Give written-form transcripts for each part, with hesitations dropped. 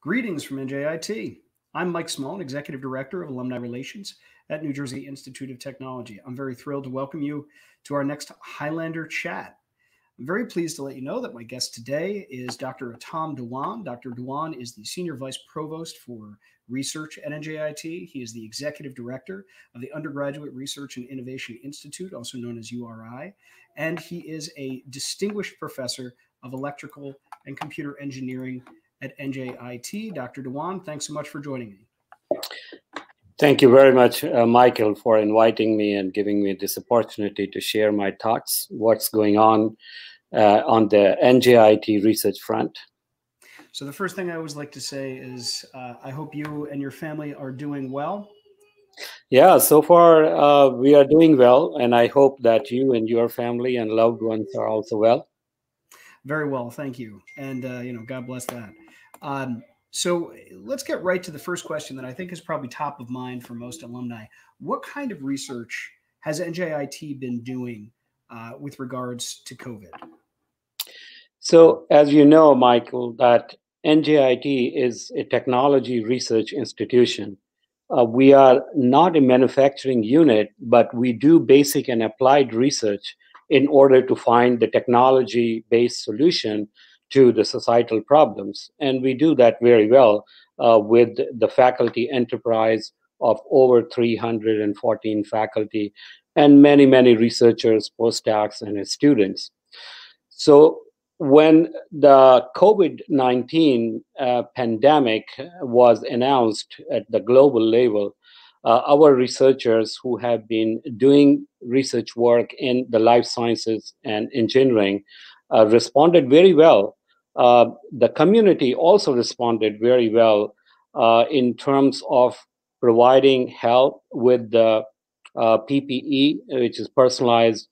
Greetings from NJIT. I'm Mike Small, Executive Director of Alumni Relations at New Jersey Institute of Technology. I'm very thrilled to welcome you to our next Highlander Chat. I'm very pleased to let you know that my guest today is Dr. Atam Dhawan. Dr. Dhawan is the Senior Vice Provost for Research at NJIT. He is the Executive Director of the Undergraduate Research and Innovation Institute, also known as URI, and he is a Distinguished Professor of Electrical and Computer Engineering at NJIT. Dr. Dhawan, thanks so much for joining me. Thank you very much, Michael, for inviting me and giving me this opportunity to share my thoughts, what's going on the NJIT research front. So the first thing I always like to say is I hope you and your family are doing well. Yeah, so far we are doing well, and I hope that you and your family and loved ones are also well. Very well, thank you. And, God bless that. So let's get right to the first question that I think is probably top of mind for most alumni. What kind of research has NJIT been doing with regards to COVID? So as you know, Michael, that NJIT is a technology research institution. We are not a manufacturing unit, but we do basic and applied research in order to find the technology-based solution to the societal problems. And we do that very well with the faculty enterprise of over 314 faculty and many, many researchers, postdocs, and students. So when the COVID-19 pandemic was announced at the global level, our researchers who have been doing research work in the life sciences and engineering responded very well. The community also responded very well in terms of providing help with the PPE, which is personalized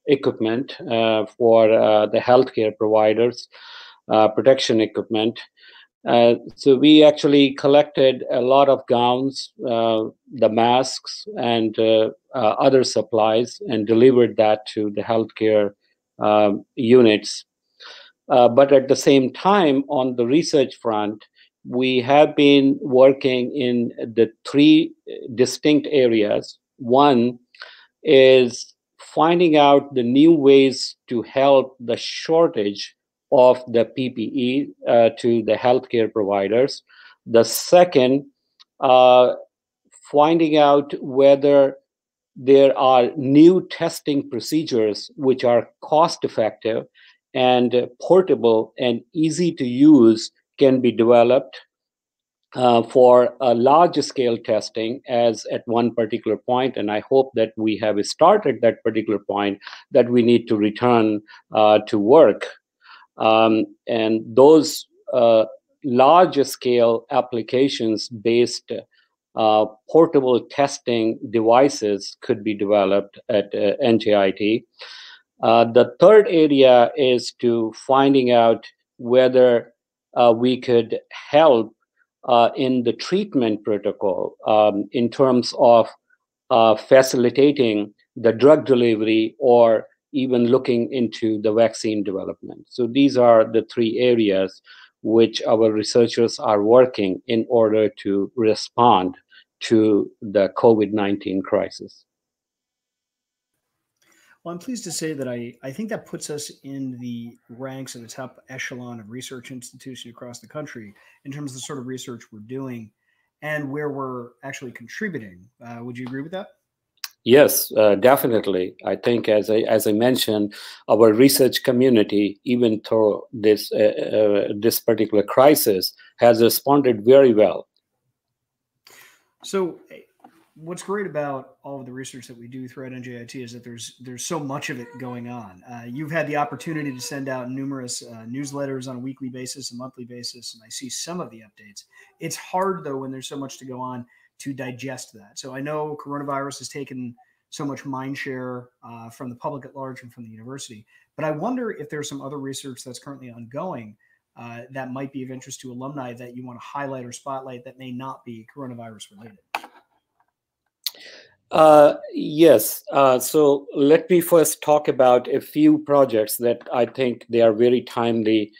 equipment for the healthcare providers, protection equipment. So we actually collected a lot of gowns, the masks, and other supplies, and delivered that to the healthcare units. But at the same time, on the research front, we have been working in the three distinct areas. One is finding out the new ways to help the shortage of the PPE to the healthcare providers. The second, finding out whether there are new testing procedures which are cost effective and portable and easy to use can be developed for a large scale testing as at one particular point. And I hope that we have started that particular point that we need to return to work. And those large scale applications based portable testing devices could be developed at NJIT. The third area is to finding out whether we could help in the treatment protocol in terms of facilitating the drug delivery or even looking into the vaccine development. So these are the three areas which our researchers are working in order to respond to the COVID-19 crisis. Well, I'm pleased to say that I think that puts us in the ranks of the top echelon of research institutions across the country in terms of the sort of research we're doing and where we're actually contributing. Would you agree with that? Yes, definitely. I think, as I mentioned, our research community, even through this this particular crisis, has responded very well. So, what's great about all of the research that we do throughout NJIT is that there's so much of it going on. You've had the opportunity to send out numerous newsletters on a weekly basis, a monthly basis, and I see some of the updates. It's hard, though, when there's so much to go on, to digest that. So I know coronavirus has taken so much mind share from the public at large and from the university, but I wonder if there's some other research that's currently ongoing that might be of interest to alumni that you want to highlight or spotlight that may not be coronavirus related. Yes. So let me first talk about a few projects that I think they are very timely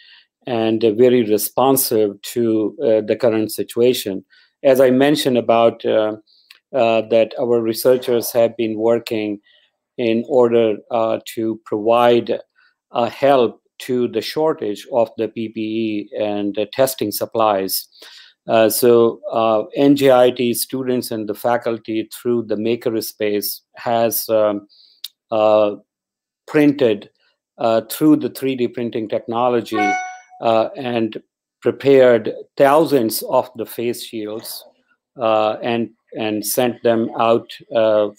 and very responsive to the current situation. As I mentioned about that our researchers have been working in order to provide help to the shortage of the PPE and testing supplies. So NJIT students and the faculty through the makerspace has printed through the 3D printing technology and prepared thousands of the face shields and sent them out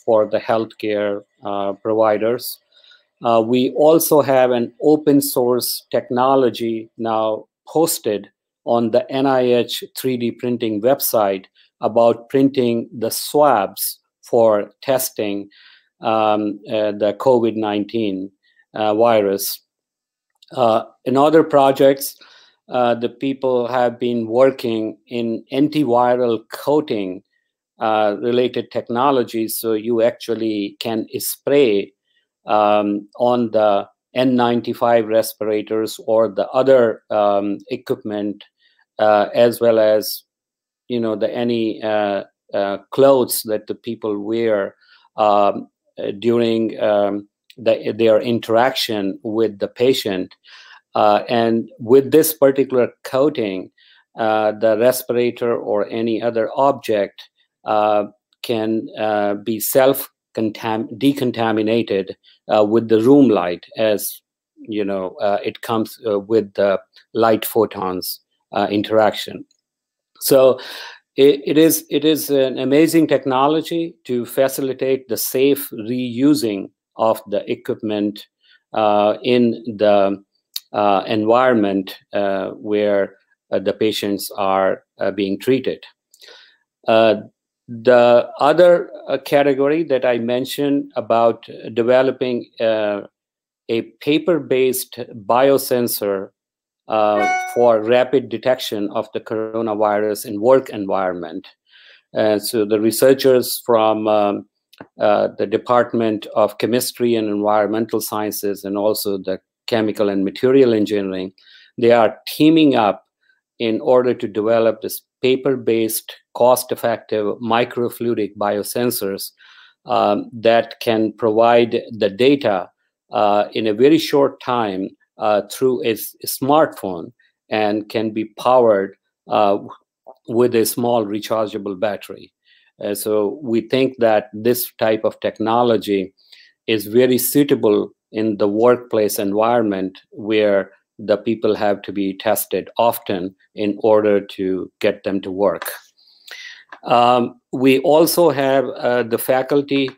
for the healthcare providers. We also have an open source technology now posted on the NIH 3D printing website about printing the swabs for testing the COVID-19 virus. In other projects, the people have been working in antiviral coating related technologies, so you actually can spray on the N95 respirators or the other equipment, as well as any clothes that the people wear during their interaction with the patient. And with this particular coating, the respirator or any other object can be decontaminated with the room light, as it comes with the light photons interaction. So it is an amazing technology to facilitate the safe reusing of the equipment in the environment where the patients are being treated. The other category that I mentioned about developing a paper-based biosensor for rapid detection of the coronavirus in work environment. So the researchers from the Department of Chemistry and Environmental Sciences and also the Chemical and Material Engineering, they are teaming up in order to develop this paper-based, cost-effective microfluidic biosensors that can provide the data in a very short time through a smartphone and can be powered with a small rechargeable battery. So we think that this type of technology is very suitable in the workplace environment where the people have to be tested often in order to get them to work. We also have the faculty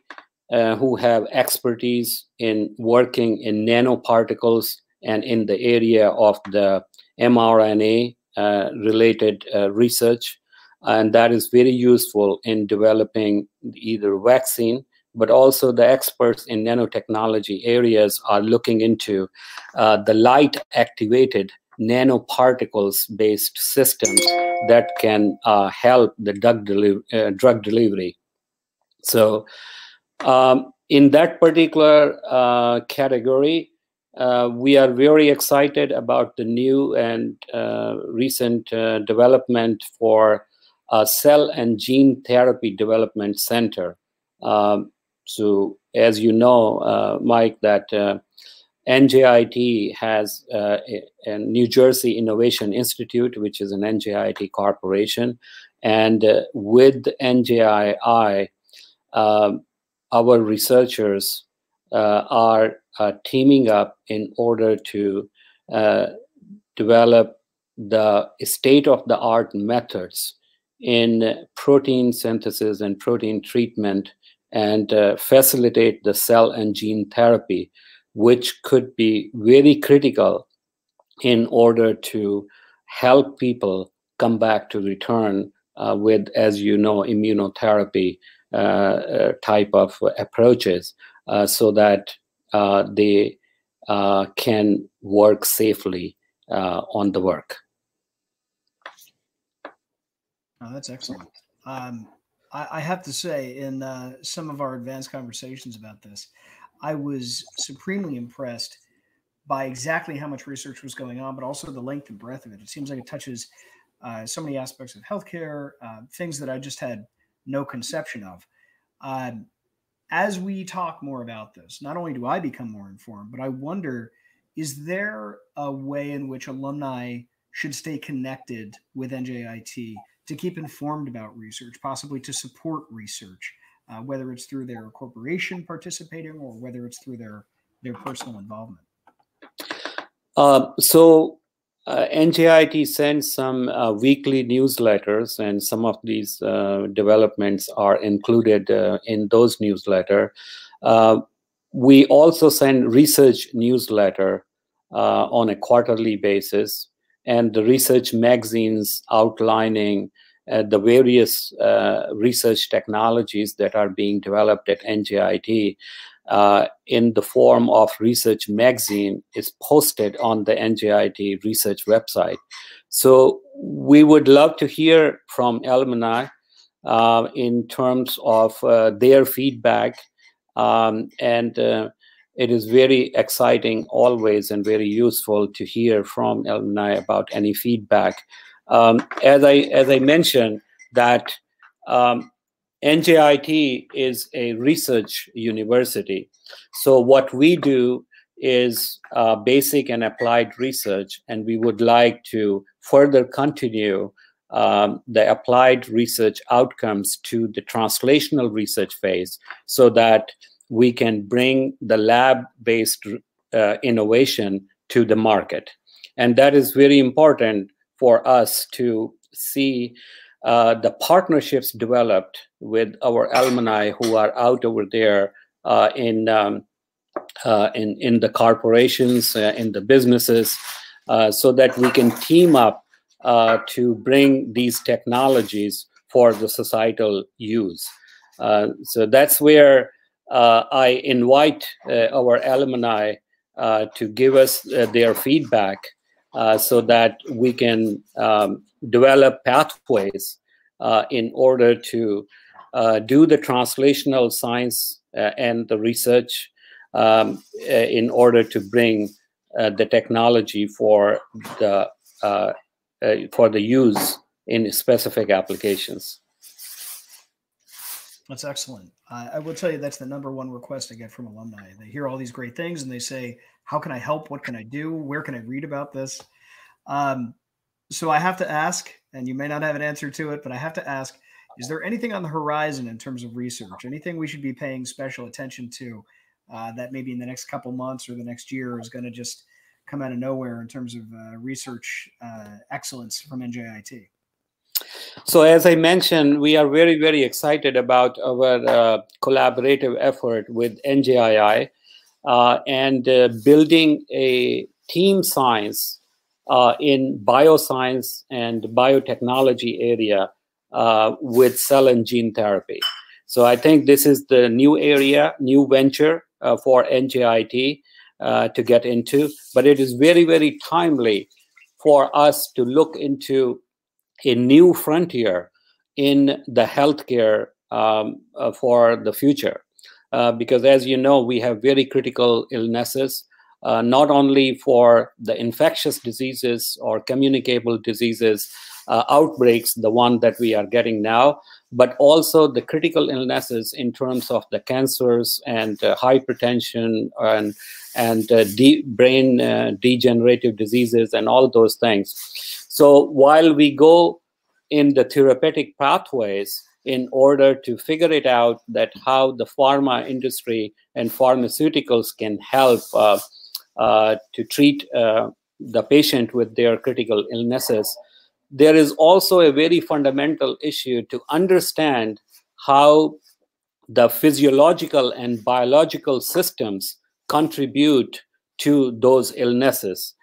who have expertise in working in nanoparticles and in the area of the mRNA related research. And that is very useful in developing either vaccine, but also the experts in nanotechnology areas are looking into the light activated nanoparticles based systems that can help the drug delivery. So in that particular category, we are very excited about the new and recent development for a cell and gene therapy development center. So as you know, Mike, that NJIT has a New Jersey Innovation Institute, which is an NJIT corporation. And with NJII, our researchers are teaming up in order to develop the state-of-the-art methods in protein synthesis and protein treatment and facilitate the cell and gene therapy, which could be very critical in order to help people come back to return with, as you know, immunotherapy type of approaches so that they can work safely on the work. Oh, that's excellent. I have to say, in some of our advanced conversations about this, I was supremely impressed by exactly how much research was going on, but also the length and breadth of it. It seems like it touches so many aspects of healthcare, things that I just had no conception of. As we talk more about this, not only do I become more informed, but I wonder, is there a way in which alumni should stay connected with NJIT to keep informed about research, possibly to support research, whether it's through their corporation participating or whether it's through their personal involvement? NJIT sends some weekly newsletters, and some of these developments are included in those newsletters. We also send research newsletter on a quarterly basis, and the research magazines outlining the various research technologies that are being developed at NJIT in the form of research magazine is posted on the NJIT research website. So we would love to hear from alumni in terms of their feedback, and it is very exciting always and very useful to hear from alumni about any feedback. As I mentioned, that NJIT is a research university. So what we do is basic and applied research, and we would like to further continue the applied research outcomes to the translational research phase, so that we can bring the lab-based innovation to the market. And that is very important for us to see the partnerships developed with our alumni who are out over there in the corporations, in the businesses, so that we can team up to bring these technologies for the societal use. So that's where I invite our alumni to give us their feedback, so that we can develop pathways in order to do the translational science and the research in order to bring the technology for the use in specific applications. That's excellent. I will tell you that's the #1 request I get from alumni. They hear all these great things and they say, how can I help? What can I do? Where can I read about this? So I have to ask, and you may not have an answer to it, but I have to ask, is there anything on the horizon in terms of research? Anything we should be paying special attention to that maybe in the next couple months or the next year is going to just come out of nowhere in terms of research excellence from NJIT? So as I mentioned, we are very, very excited about our collaborative effort with NJIT and building a team science in bioscience and biotechnology area with cell and gene therapy. So I think this is the new area, new venture for NJIT to get into, but it is very, very timely for us to look into a new frontier in the healthcare for the future. Because as you know, we have very critical illnesses, not only for the infectious diseases or communicable diseases outbreaks, the one that we are getting now, but also the critical illnesses in terms of the cancers and hypertension and brain degenerative diseases and all those things. So while we go in the therapeutic pathways in order to figure it out that how the pharma industry and pharmaceuticals can help to treat the patient with their critical illnesses, there is also a very fundamental issue to understand how the physiological and biological systems contribute to those illnesses.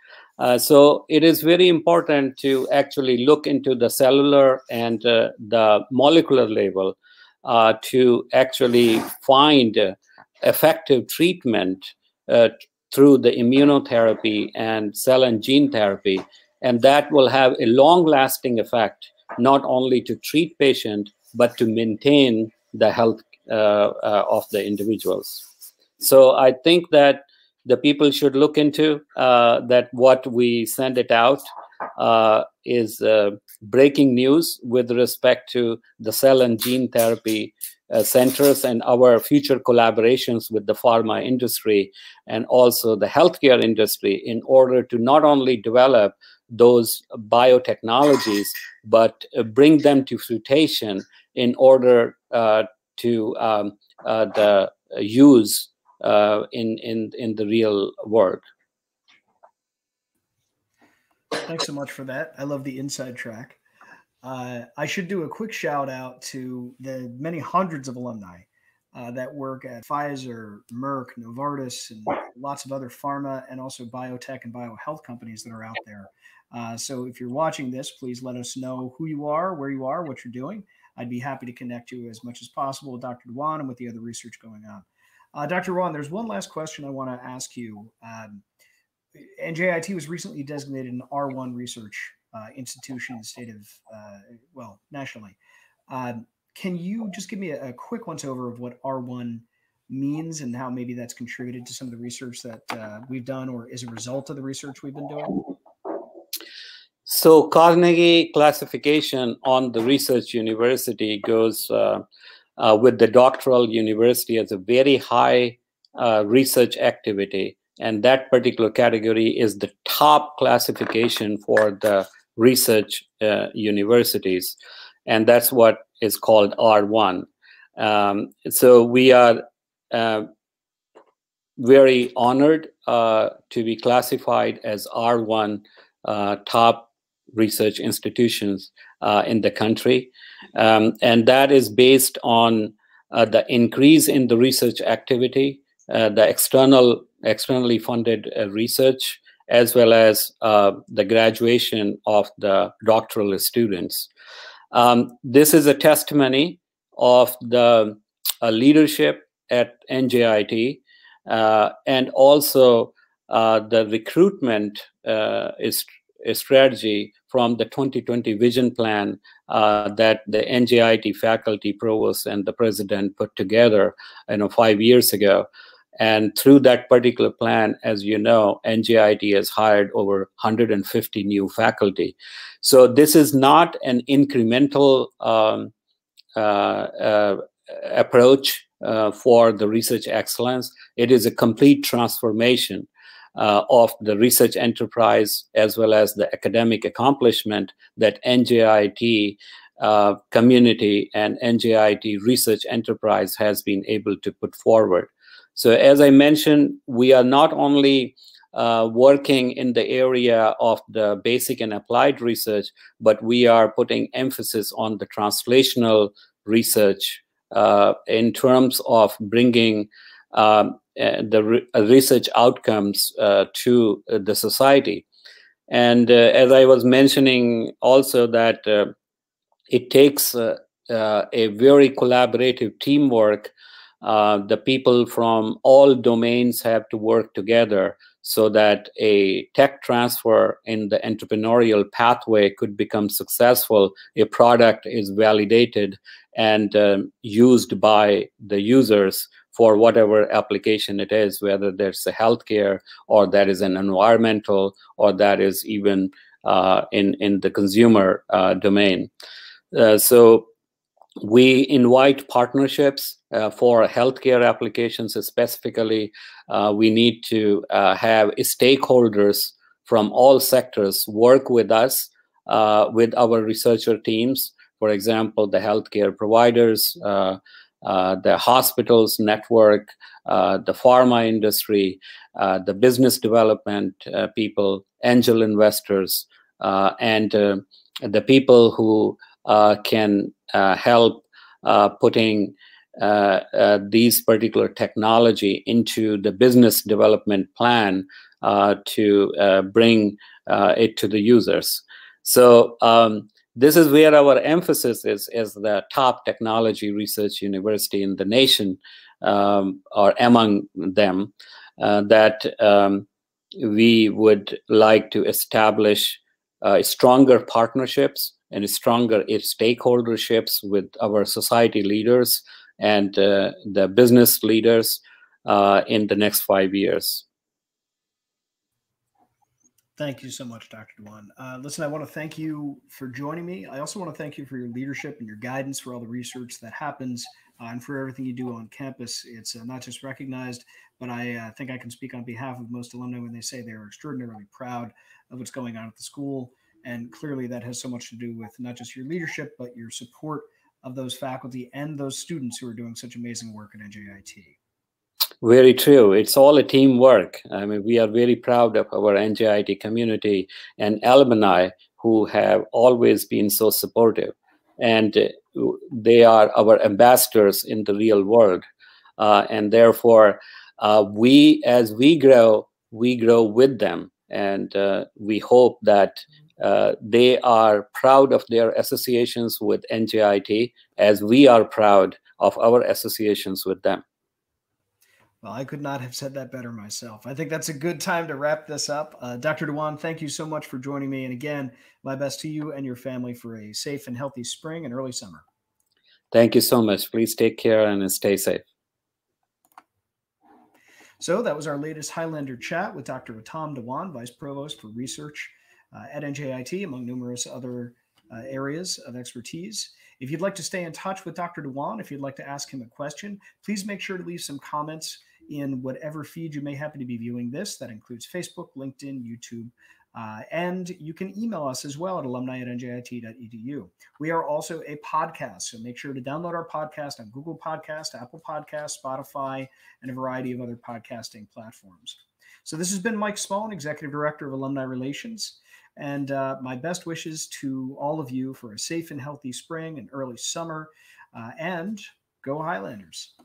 So it is very important to actually look into the cellular and the molecular level to actually find effective treatment through the immunotherapy and cell and gene therapy. And that will have a long-lasting effect, not only to treat patients, but to maintain the health of the individuals. So I think that the people should look into, that what we send it out is breaking news with respect to the cell and gene therapy centers and our future collaborations with the pharma industry and also the healthcare industry in order to not only develop those biotechnologies, but bring them to fruition in order to the use in the real world. Thanks so much for that. I love the inside track. I should do a quick shout out to the many hundreds of alumni that work at Pfizer, Merck, Novartis, and lots of other pharma and also biotech and biohealth companies that are out there. So if you're watching this, please let us know who you are, where you are, what you're doing. I'd be happy to connect you as much as possible with Dr. Dhawan and with the other research going on. Dr. Dhawan, there's one last question I want to ask you. NJIT was recently designated an R1 research institution in the state of, well, nationally. Can you just give me a quick once-over of what R1 means and how maybe that's contributed to some of the research that we've done or is a result of the research we've been doing? So Carnegie classification on the research university goes with the doctoral university as a very high research activity. And that particular category is the top classification for the research universities. And that's what is called R1. So we are very honored to be classified as R1 top research institutions in the country. And that is based on the increase in the research activity, the externally funded research, as well as the graduation of the doctoral students. This is a testimony of the leadership at NJIT and also the recruitment strategy from the 2020 vision plan that the NJIT faculty, provost, and the president put together 5 years ago. And through that particular plan, as you know, NJIT has hired over 150 new faculty. So this is not an incremental approach for the research excellence. It is a complete transformation of the research enterprise as well as the academic accomplishment that NJIT community and NJIT research enterprise has been able to put forward. So as I mentioned, we are not only working in the area of the basic and applied research, but we are putting emphasis on the translational research in terms of bringing the research outcomes to the society. And as I was mentioning also that it takes a very collaborative teamwork. The people from all domains have to work together so that a tech transfer in the entrepreneurial pathway could become successful. A product is validated and used by the users for whatever application it is, whether there's a healthcare or that is an environmental or that is even in the consumer domain. So we invite partnerships for healthcare applications specifically. We need to have stakeholders from all sectors work with us, with our researcher teams. For example, the healthcare providers, the hospitals network, the pharma industry, the business development people, angel investors, and the people who can help putting these particular technology into the business development plan to bring it to the users. So this is where our emphasis is as the top technology research university in the nation, or among them, that we would like to establish stronger partnerships and stronger stakeholderships with our society leaders and the business leaders in the next 5 years. Thank you so much, Dr. Dhawan. Listen, I want to thank you for joining me. I also want to thank you for your leadership and your guidance for all the research that happens and for everything you do on campus. It's not just recognized, but I think I can speak on behalf of most alumni when they say they are extraordinarily proud of what's going on at the school. And clearly that has so much to do with not just your leadership, but your support of those faculty and those students who are doing such amazing work at NJIT. Very true. It's all a teamwork. I mean, we are very proud of our NJIT community and alumni who have always been so supportive. And they are our ambassadors in the real world. And therefore, as we grow with them. And we hope that they are proud of their associations with NJIT as we are proud of our associations with them. Well, I could not have said that better myself. I think that's a good time to wrap this up. Dr. Dhawan, thank you so much for joining me. And again, my best to you and your family for a safe and healthy spring and early summer. Thank you so much. Please take care and stay safe. So that was our latest Highlander chat with Dr. Atam Dhawan, Vice Provost for Research at NJIT, among numerous other areas of expertise. If you'd like to stay in touch with Dr. Dhawan, if you'd like to ask him a question, please make sure to leave some comments in whatever feed you may happen to be viewing this. That includes Facebook, LinkedIn, YouTube, and you can email us as well at alumni@njit.edu. We are also a podcast, so make sure to download our podcast on Google Podcast, Apple Podcast, Spotify, and a variety of other podcasting platforms. So this has been Mike Smallin, Executive Director of Alumni Relations, and my best wishes to all of you for a safe and healthy spring and early summer, and go Highlanders.